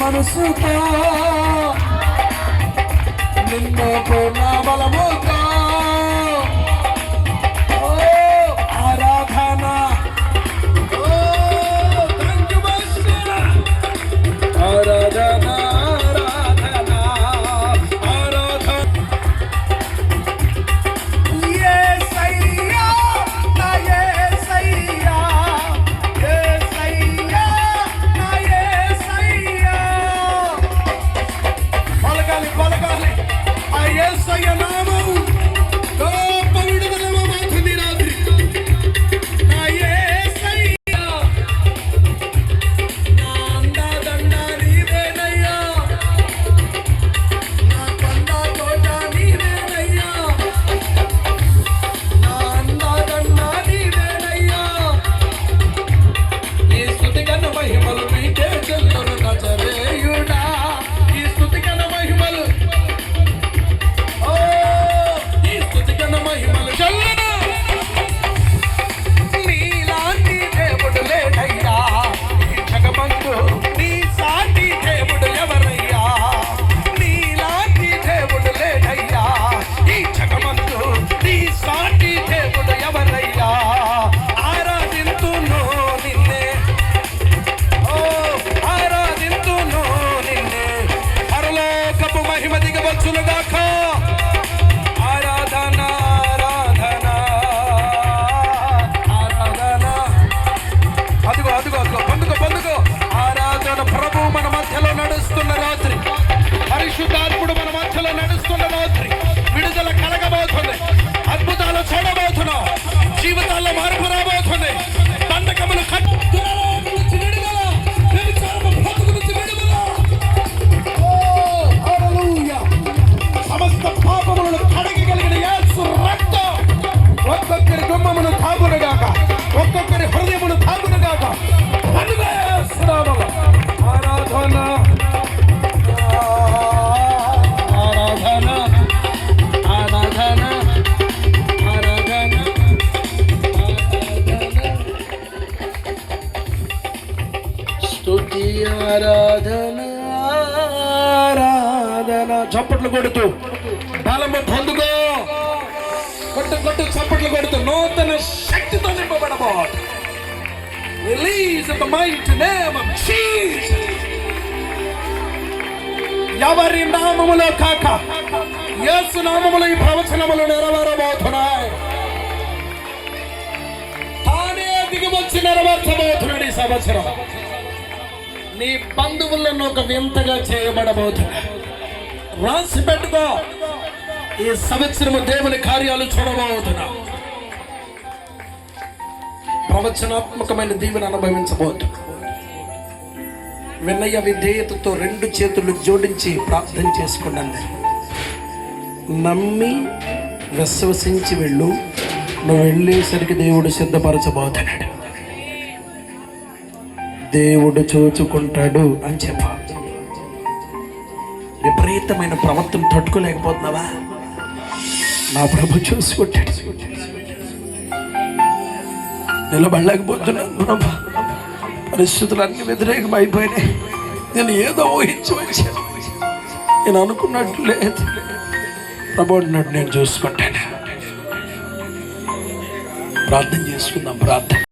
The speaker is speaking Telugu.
మనసుతో నిన్ను పూర్ణ బలముతో ఆరాధన ఆరాధన పరిశుద్ధాత్ముడు మన మధ్యలో నడుస్తున్న రాత్రి విడుదల కలగబోతుంది. అద్భుతాలు చూడబోతున్నాం. జీవితాల్లో మార్పు రాబోతుంది. బంధకములు సమస్త పాపములను కడగగలిగిన యేసు రక్తం ఒక్కొక్కరి గుమ్మమును తాగునుగాక, ఒక్కొక్కరి హృదయమును తాగునుగాక. ఆరాధన ఆరాధన ఆరాధన. చప్పట్లు కొడుతూ బలము పొందుకో. కొట్టు కొట్టు చప్పట్లు కొడుతూ నూతన శక్తితో నింపబడబో. Release in the mighty name of Jesus. ఎవరి నామములో కాక యేసు నామములో ఈ ప్రవచనములు నెరవేరబోతున్నాయి. తానే దిగి వచ్చి నెరవేర్చబోతున్నాడు ఈ సంవత్సరం. నీ బంధువులను ఒక వింతగా చేయబడబోతున్నా. రాసి పెట్టుకో. ఈ సంవత్సరము దేవుని కార్యాలు చూడబోతున్నా. ప్రవచనాత్మకమైన దీవెన అనుభవించబోతున్నా. వినయ విధేయతతో రెండు చేతులు జోడించి ప్రార్థన చేసుకున్నాను. నమ్మి విశ్వసించి వెళ్ళు. నువ్వు వెళ్ళేసరికి దేవుడు సిద్ధపరచబోతున్నాడు. దేవుడు చూచుకుంటాడు అని చెప్ప. విపరీతమైన ప్రవర్తన తట్టుకోలేకపోతున్నావా? నా ప్రభు చూసుకుంటాడు. నిలబడలేకపోతున్నాను. పరిస్థితులు అన్ని వ్యతిరేకం అయిపోయినాయి. నేను ఏదో ఊహించి వచ్చాను. నేను అనుకున్నట్లు లేదు. ప్రభు అన్నట్టు నేను చూసుకుంటాను. ప్రార్థన చేసుకుందాం. ప్రార్థన.